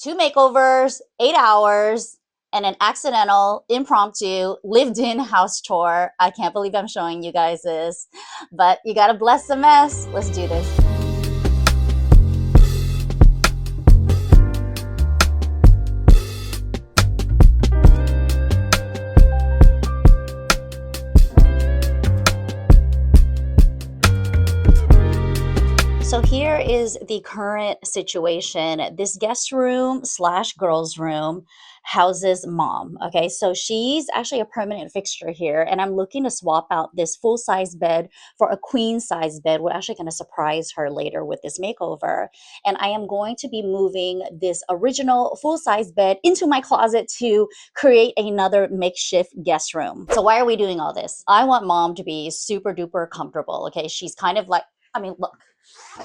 2 makeovers, 8 hours, and an accidental, impromptu, lived-in house tour. I can't believe I'm showing you guys this, but you gotta bless the mess. Let's do this. So here is the current situation. This guest room slash girls room houses mom. Okay, so she's actually a permanent fixture here, and I'm looking to swap out this full-size bed for a queen-size bed. We're actually going to surprise her later with this makeover, and I am going to be moving this original full-size bed into my closet to create another makeshift guest room. So why are we doing all this? I want mom to be super duper comfortable. Okay, she's kind of like, I mean, look,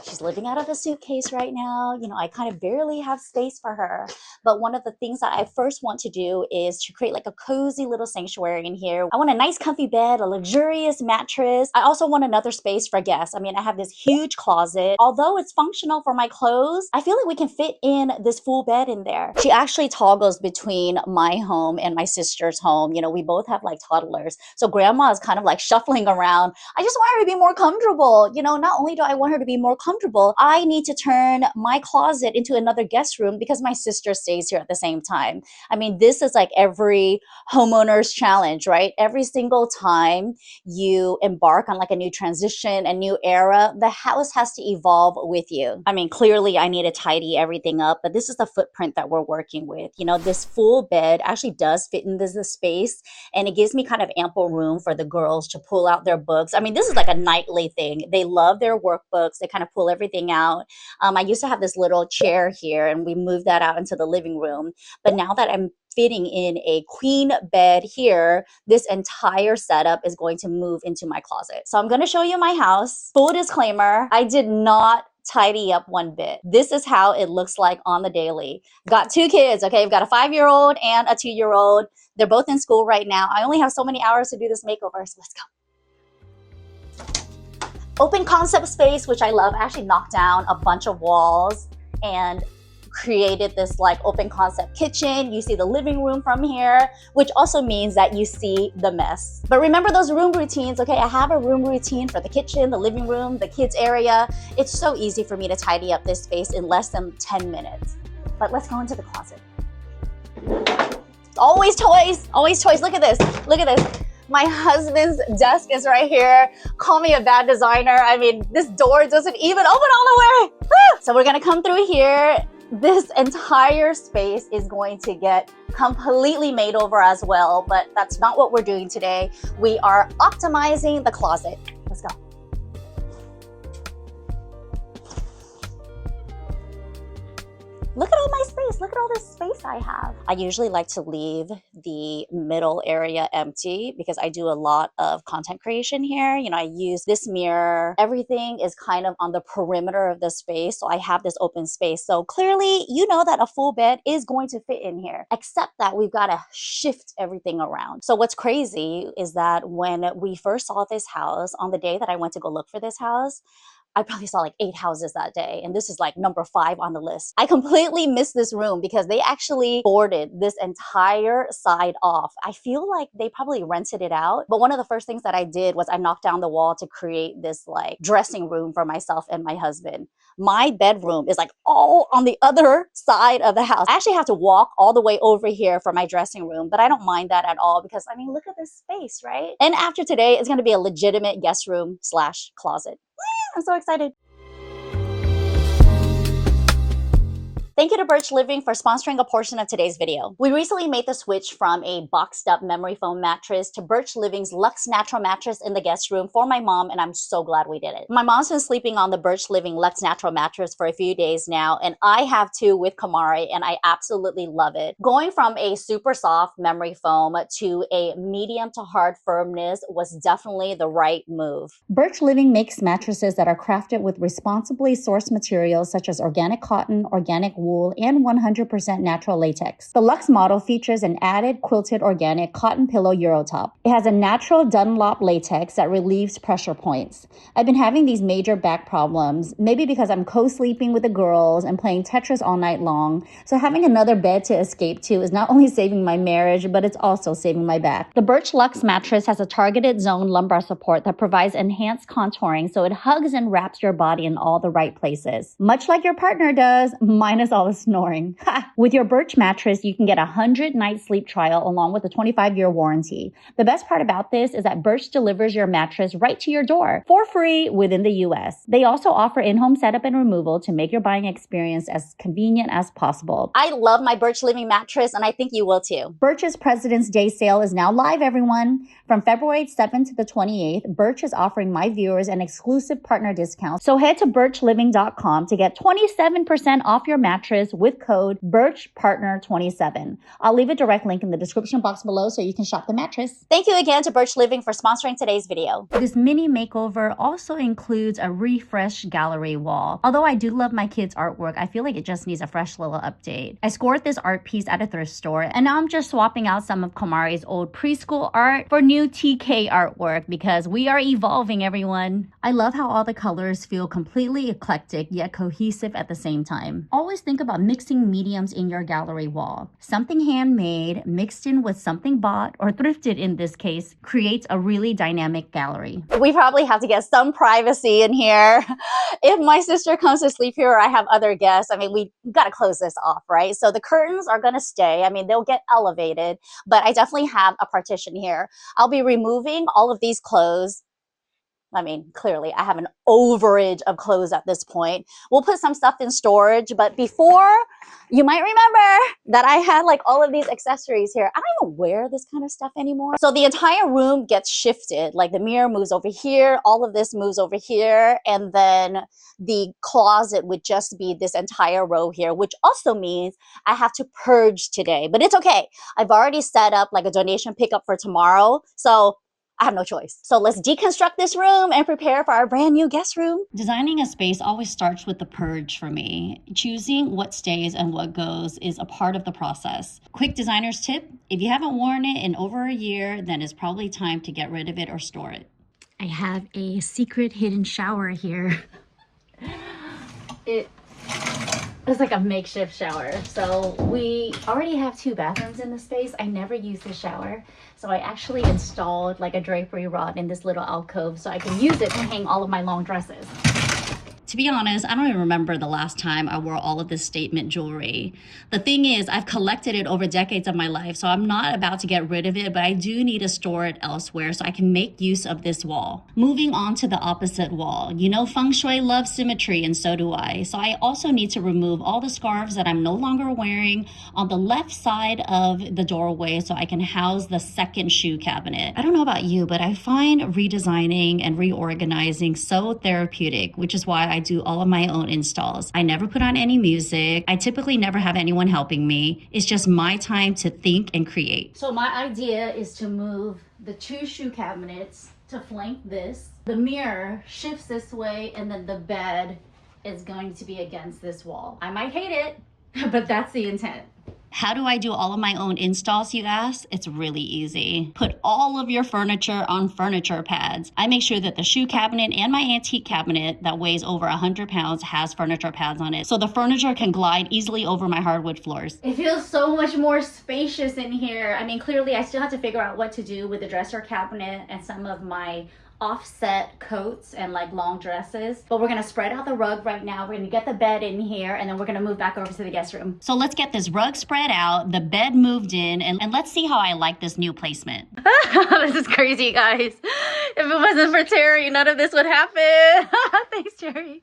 she's living out of a suitcase right now. You know, I kind of barely have space for her. But one of the things that I first want to do is to create like a cozy little sanctuary in here. I want a nice comfy bed, a luxurious mattress. I also want another space for guests. I mean, I have this huge closet. Although it's functional for my clothes, I feel like we can fit in this full bed in there. She actually toggles between my home and my sister's home. You know, we both have like toddlers. So grandma is kind of like shuffling around. I just want her to be more comfortable. You know, not only do I want her to be more comfortable, I need to turn my closet into another guest room because my sister stays here at the same time. I mean, this is like every homeowner's challenge, right? Every single time you embark on like a new transition, a new era, the house has to evolve with you. I mean, clearly I need to tidy everything up, but this is the footprint that we're working with. You know, this full bed actually does fit in this space, and it gives me kind of ample room for the girls to pull out their books. I mean, this is like a nightly thing. They love their workbooks. They kind of pull everything out. I used to have this little chair here, and we moved that out into the living room. But now that I'm fitting in a queen bed here, this entire setup is going to move into my closet. So I'm going to show you my house. Full disclaimer, I did not tidy up one bit. This is how it looks like on the daily. Got 2 kids, okay? I've got a 5-year-old and a 2-year-old. They're both in school right now. I only have so many hours to do this makeover, so let's go. Open concept space, which I love. I actually knocked down a bunch of walls and created this like open concept kitchen. You see the living room from here, which also means that you see the mess. But remember those room routines, okay? I have a room routine for the kitchen, the living room, the kids area. It's so easy for me to tidy up this space in less than 10 minutes. But let's go into the closet. Always toys, always toys. Look at this, look at this. My husband's desk is right here. Call me a bad designer. I mean, this door doesn't even open all the way. So we're gonna come through here. This entire space is going to get completely made over as well, but that's not what we're doing today. We are optimizing the closet. Let's go. Look at all my space. Look at all this space I have. I usually like to leave the middle area empty because I do a lot of content creation here. You know, I use this mirror. Everything is kind of on the perimeter of the space. So I have this open space. So clearly, you know that a full bed is going to fit in here, except that we've got to shift everything around. So what's crazy is that when we first saw this house, on the day that I went to go look for this house, I probably saw like 8 houses that day, and this is like number 5 on the list. I completely missed this room because they actually boarded this entire side off. I feel like they probably rented it out, but one of the first things that I did was I knocked down the wall to create this like dressing room for myself and my husband. My bedroom is like all on the other side of the house. I actually have to walk all the way over here for my dressing room, but I don't mind that at all because I mean, look at this space, right? And after today, it's gonna be a legitimate guest room slash closet. I'm so excited. Thank you to Birch Living for sponsoring a portion of today's video. We recently made the switch from a boxed up memory foam mattress to Birch Living's Luxe Natural mattress in the guest room for my mom, and I'm so glad we did it. My mom's been sleeping on the Birch Living Luxe Natural mattress for a few days now, and I have too with Kamari, and I absolutely love it. Going from a super soft memory foam to a medium to hard firmness was definitely the right move. Birch Living makes mattresses that are crafted with responsibly sourced materials such as organic cotton, organic wool and 100% natural latex. The Luxe model features an added quilted organic cotton pillow Eurotop. It has a natural Dunlop latex that relieves pressure points. I've been having these major back problems, maybe because I'm co-sleeping with the girls and playing Tetris all night long. So having another bed to escape to is not only saving my marriage, but it's also saving my back. The Birch Luxe mattress has a targeted zone lumbar support that provides enhanced contouring, so it hugs and wraps your body in all the right places. Much like your partner does, minus all the snoring. With your Birch mattress, you can get a 100-night sleep trial along with a 25-year warranty. The best part about this is that Birch delivers your mattress right to your door for free within the US. They also offer in-home setup and removal to make your buying experience as convenient as possible. I love my Birch Living mattress, and I think you will too. Birch's President's Day sale is now live, everyone. From February 7th to the 28th, Birch is offering my viewers an exclusive partner discount. So head to birchliving.com to get 27% off your mattress with code BIRCHPARTNER27. I'll leave a direct link in the description box below so you can shop the mattress. Thank you again to Birch Living for sponsoring today's video. This mini makeover also includes a refreshed gallery wall. Although I do love my kids' artwork, I feel like it just needs a fresh little update. I scored this art piece at a thrift store, and now I'm just swapping out some of Komari's old preschool art for new TK artwork because we are evolving, everyone. I love how all the colors feel completely eclectic yet cohesive at the same time. Always think about mixing mediums in your gallery wall. Something handmade mixed in with something bought or thrifted in this case creates a really dynamic gallery. We probably have to get some privacy in here. If my sister comes to sleep here or I have other guests, I mean, we got to close this off, right? So the curtains are going to stay. I mean, they'll get elevated, but I definitely have a partition here. I'll be removing all of these clothes. I mean, clearly I have an overage of clothes at this point. We'll put some stuff in storage, but before, you might remember that I had like all of these accessories here. I don't even wear this kind of stuff anymore. So the entire room gets shifted. Like the mirror moves over here, all of this moves over here, and then the closet would just be this entire row here, which also means I have to purge today, but it's okay. I've already set up like a donation pickup for tomorrow. So I have no choice. So let's deconstruct this room and prepare for our brand new guest room. Designing a space always starts with the purge for me. Choosing what stays and what goes is a part of the process. Quick designer's tip, if you haven't worn it in over a year, then it's probably time to get rid of it or store it. I have a secret hidden shower here. It's like a makeshift shower. So we already have 2 bathrooms in the space. I never use the shower. So I actually installed like a drapery rod in this little alcove so I can use it to hang all of my long dresses. To be honest, I don't even remember the last time I wore all of this statement jewelry. The thing is, I've collected it over decades of my life, so I'm not about to get rid of it, but I do need to store it elsewhere so I can make use of this wall. Moving on to the opposite wall. You know, feng shui loves symmetry, and so do I. So I also need to remove all the scarves that I'm no longer wearing on the left side of the doorway so I can house the second shoe cabinet. I don't know about you, but I find redesigning and reorganizing so therapeutic, which is why I do all of my own installs. I never put on any music. I typically never have anyone helping me. It's just my time to think and create. So my idea is to move the 2 shoe cabinets to flank this. The mirror shifts this way, and then the bed is going to be against this wall. I might hate it, but that's the intent. How do I do all of my own installs, you ask? It's really easy. Put all of your furniture on furniture pads. I make sure that the shoe cabinet and my antique cabinet that weighs over 100 pounds has furniture pads on it, so the furniture can glide easily over my hardwood floors. It feels so much more spacious in here. I mean, clearly I still have to figure out what to do with the dresser cabinet and some of my offset coats and like long dresses, but we're gonna spread out the rug right now. We're gonna get the bed in here, and then we're gonna move back over to the guest room. So let's get this rug spread out, the bed moved in, and let's see how I like this new placement. This is crazy, guys. If it wasn't for Terry, none of this would happen. Thanks, Terry.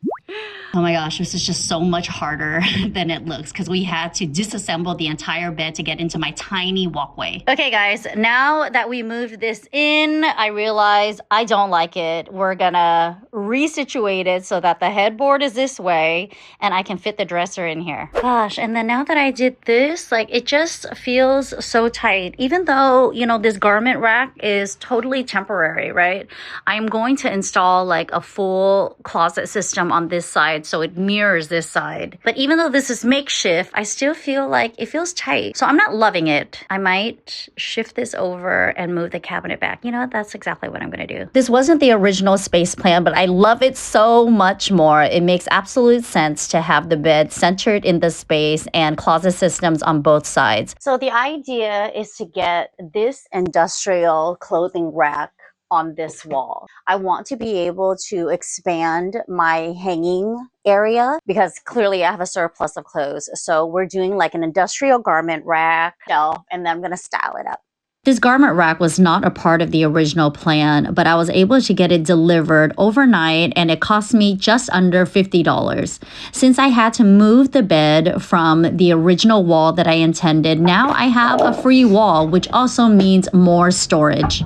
Oh my gosh, this is just so much harder than it looks because we had to disassemble the entire bed to get into my tiny walkway. Okay guys, now that we moved this in, I realize I don't like it. We're gonna resituate it so that the headboard is this way and I can fit the dresser in here. Gosh, and then now that I did this, like it just feels so tight. Even though, you know, this garment rack is totally temporary, right? I'm going to install like a full closet system on this this side so it mirrors this side. But even though this is makeshift, I still feel like it feels tight. So I'm not loving it. I might shift this over and move the cabinet back. You know, that's exactly what I'm gonna do. This wasn't the original space plan, but I love it so much more. It makes absolute sense to have the bed centered in the space and closet systems on both sides. So the idea is to get this industrial clothing rack on this wall. I want to be able to expand my hanging area because clearly I have a surplus of clothes. So we're doing like an industrial garment rack shelf, and then I'm gonna style it up. This garment rack was not a part of the original plan, but I was able to get it delivered overnight and it cost me just under $50. Since I had to move the bed from the original wall that I intended, now I have a free wall, which also means more storage.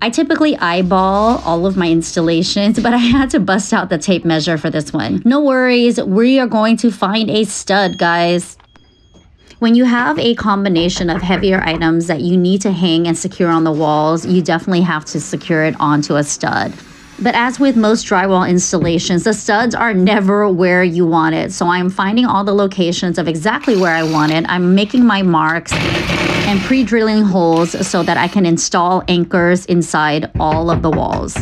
I typically eyeball all of my installations, but I had to bust out the tape measure for this one. No worries, we are going to find a stud, guys. When you have a combination of heavier items that you need to hang and secure on the walls, you definitely have to secure it onto a stud. But as with most drywall installations, the studs are never where you want it. So I'm finding all the locations of exactly where I want it. I'm making my marks and pre-drilling holes so that I can install anchors inside all of the walls.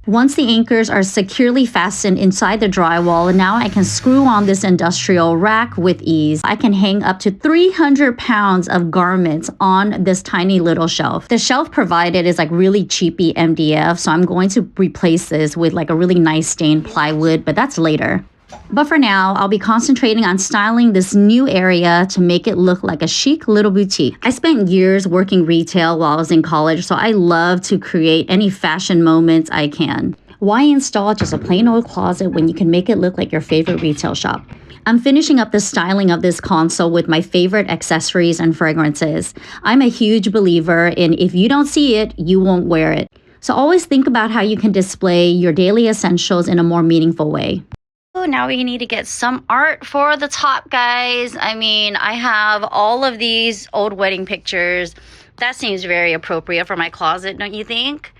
Once the anchors are securely fastened inside the drywall, now I can screw on this industrial rack with ease. I can hang up to 300 pounds of garments on this tiny little shelf. The shelf provided is like really cheapy MDF, so I'm going to replace this with like a really nice stained plywood, but that's later. But for now, I'll be concentrating on styling this new area to make it look like a chic little boutique. I spent years working retail while I was in college, so I love to create any fashion moments I can. Why install just a plain old closet when you can make it look like your favorite retail shop? I'm finishing up the styling of this console with my favorite accessories and fragrances. I'm a huge believer in if you don't see it, you won't wear it. So always think about how you can display your daily essentials in a more meaningful way. Now we need to get some art for the top, guys. I mean, I have all of these old wedding pictures. That seems very appropriate for my closet, don't you think?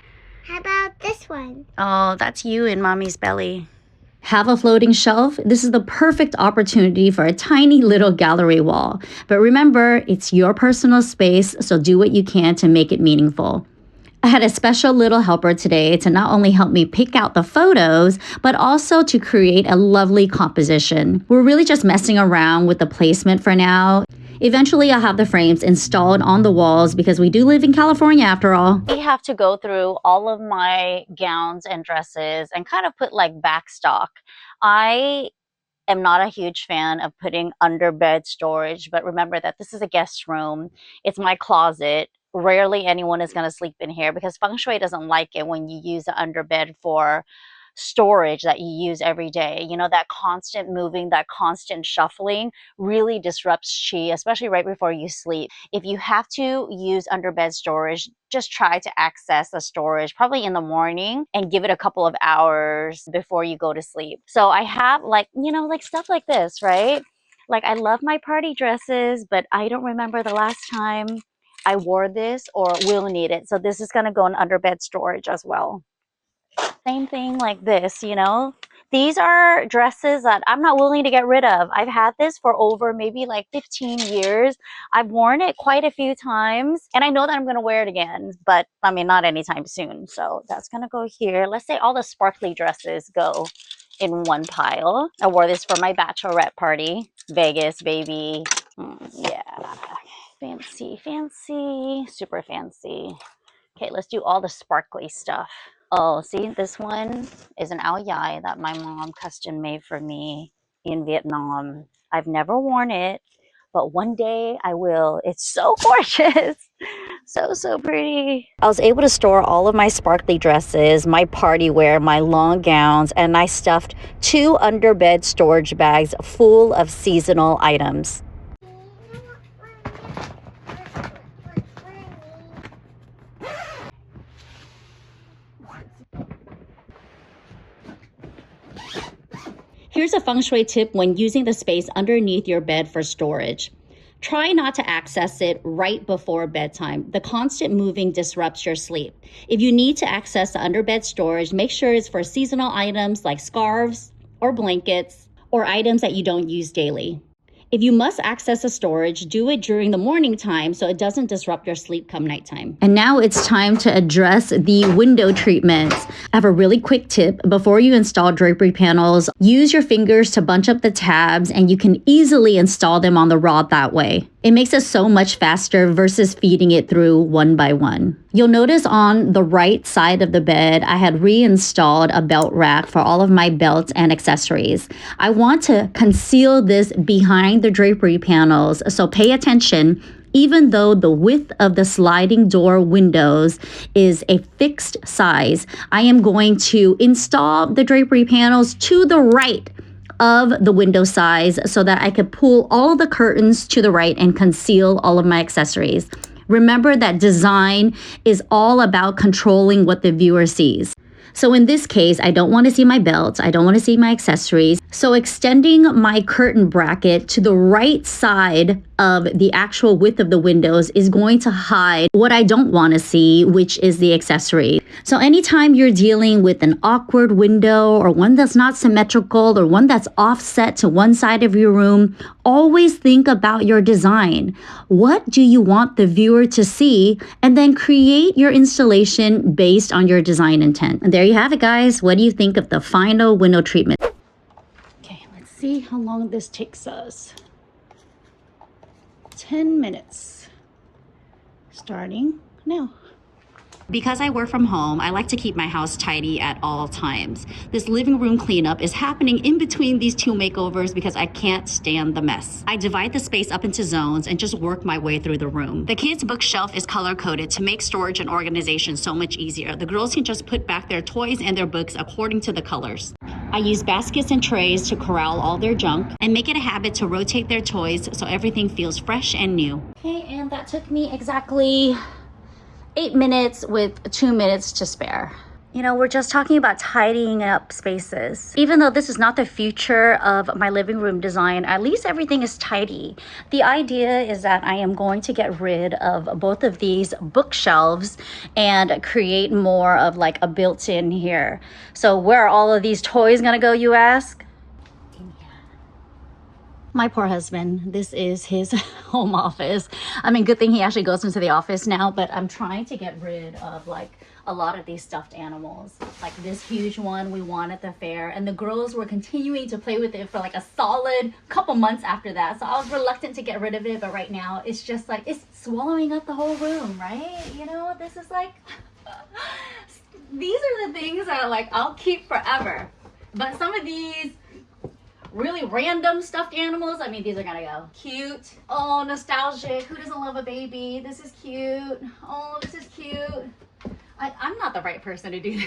How about this one? Oh, that's you in mommy's belly. Have a floating shelf? This is the perfect opportunity for a tiny little gallery wall. But remember, it's your personal space, so do what you can to make it meaningful. I had a special little helper today to not only help me pick out the photos, but also to create a lovely composition. We're really just messing around with the placement for now. Eventually, I'll have the frames installed on the walls because we do live in California after all. We have to go through all of my gowns and dresses and kind of put like back stock. I am not a huge fan of putting under bed storage, but remember that this is a guest room. It's my closet. Rarely anyone is going to sleep in here because feng shui doesn't like it when you use the underbed for storage that you use every day. You know, that constant moving, that constant shuffling really disrupts qi, especially right before you sleep. If you have to use underbed storage, just try to access the storage probably in the morning and give it a couple of hours before you go to sleep. So I have like, you know, like stuff like this, right? Like I love my party dresses, but I don't remember the last time I wore this or will need it. So this is going to go in underbed storage as well. Same thing like this, you know. These are dresses that I'm not willing to get rid of. I've had this for over maybe like 15 years. I've worn it quite a few times and I know that I'm going to wear it again, but I mean, not anytime soon. So that's going to go here. Let's say all the sparkly dresses go in one pile. I wore this for my bachelorette party. Vegas, baby. Yeah. Fancy, fancy, super fancy. Okay, let's do all the sparkly stuff. Oh, see, this one is an ao dai that my mom custom made for me in Vietnam. I've never worn it, but one day I will. It's so gorgeous. So pretty. I was able to store all of my sparkly dresses, my party wear, my long gowns, and I stuffed 2 underbed storage bags full of seasonal items. Here's a feng shui tip when using the space underneath your bed for storage. Try not to access it right before bedtime. The constant moving disrupts your sleep. If you need to access the underbed storage, make sure it's for seasonal items like scarves or blankets or items that you don't use daily. If you must access a storage, do it during the morning time so it doesn't disrupt your sleep come nighttime. And now it's time to address the window treatments. I have a really quick tip. Before you install drapery panels, use your fingers to bunch up the tabs and you can easily install them on the rod that way. It makes it so much faster versus feeding it through one by one. You'll notice on the right side of the bed, I had reinstalled a belt rack for all of my belts and accessories. I want to conceal this behind the drapery panels, so pay attention. Even though the width of the sliding door windows is a fixed size, I am going to install the drapery panels to the right of the window size so that I could pull all the curtains to the right and conceal all of my accessories. Remember that design is all about controlling what the viewer sees. So in this case, I don't want to see my belts. I don't want to see my accessories. So extending my curtain bracket to the right side of the actual width of the windows is going to hide what I don't want to see, which is the accessory. So anytime you're dealing with an awkward window or one that's not symmetrical or one that's offset to one side of your room, always think about your design. What do you want the viewer to see? And then create your installation based on your design intent. And there you have it, guys. What do you think of the final window treatment? Okay, let's see how long this takes us. 10 minutes. Starting now. Because I work from home, I like to keep my house tidy at all times. This living room cleanup is happening in between these two makeovers because I can't stand the mess. I divide the space up into zones and just work my way through the room. The kids' bookshelf is color-coded to make storage and organization so much easier. The girls can just put back their toys and their books according to the colors. I use baskets and trays to corral all their junk and make it a habit to rotate their toys so everything feels fresh and new. Okay, and that took me exactly 8 minutes with 2 minutes to spare. You know, we're just talking about tidying up spaces. Even though this is not the future of my living room design, at least everything is tidy. The idea is that I am going to get rid of both of these bookshelves and create more of like a built-in here. So where are all of these toys gonna go, you ask? My poor husband, this is his home office. I mean, good thing he actually goes into the office now, but I'm trying to get rid of like a lot of these stuffed animals. Like this huge one we won at the fair, and the girls were continuing to play with it for like a solid couple months after that. So I was reluctant to get rid of it, but right now it's just like, it's swallowing up the whole room, right? You know, this is like, these are the things that like I'll keep forever. But some of these really random stuffed animals, I mean, these are gonna go. Cute. Oh, nostalgic. Who doesn't love a baby? This is cute. Oh, this is cute. I'm not the right person to do this.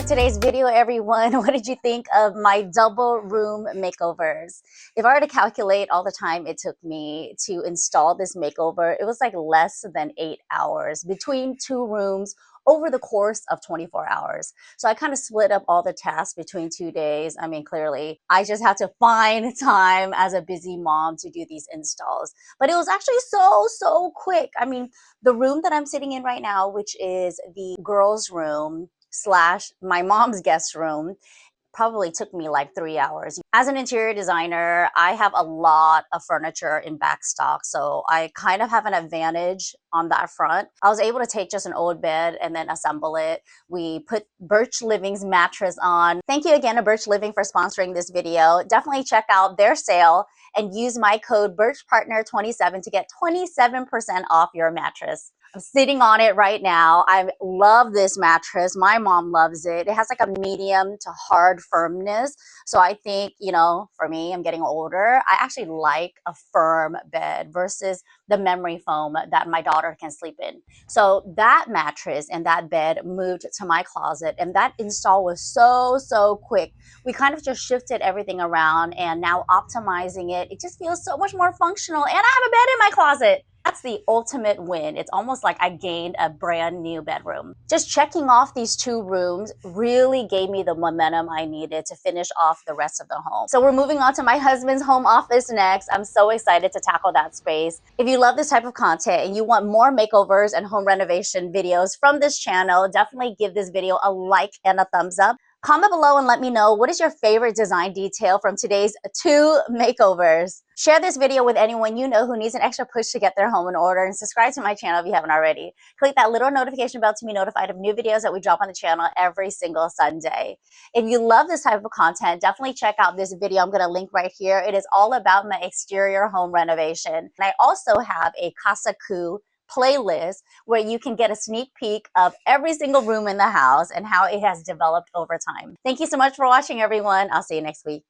today's video, everyone. What did you think of my double room makeovers? If I were to calculate all the time it took me to install this makeover, it was like less than 8 hours between two rooms over the course of 24 hours. So I kind of split up all the tasks between 2 days. I mean, clearly, I just had to find time as a busy mom to do these installs. But it was actually so quick. I mean, the room that I'm sitting in right now, which is the girls' room slash my mom's guest room, probably took me like 3 hours. As an interior designer, I have a lot of furniture in back stock, so I kind of have an advantage on that front. I was able to take just an old bed and then assemble it. We put Birch Living's mattress on. Thank you again to Birch Living for sponsoring this video. Definitely check out their sale and use my code BIRCHPARTNER27 to get 27% off your mattress. I'm sitting on it right now. I love this mattress. My mom loves it. It has like a medium to hard firmness. So I think, for me, I'm getting older. I actually like a firm bed versus the memory foam that my daughter can sleep in. So that mattress and that bed moved to my closet, and that install was so quick. We kind of just shifted everything around, and now optimizing it, it just feels so much more functional. And I have a bed in my closet. That's the ultimate win. It's almost like I gained a brand new bedroom. Just checking off these two rooms really gave me the momentum I needed to finish off the rest of the home. So we're moving on to my husband's home office next. I'm so excited to tackle that space. If you love this type of content and you want more makeovers and home renovation videos from this channel, definitely give this video a like and a thumbs up. Comment below and let me know what is your favorite design detail from today's two makeovers. Share this video with anyone you know who needs an extra push to get their home in order, and subscribe to my channel if you haven't already. Click that little notification bell to be notified of new videos that we drop on the channel every single Sunday. If you love this type of content, definitely check out this video I'm going to link right here. It is all about my exterior home renovation. And I also have a Khuu playlist where you can get a sneak peek of every single room in the house and how it has developed over time. Thank you so much for watching, everyone. I'll see you next week.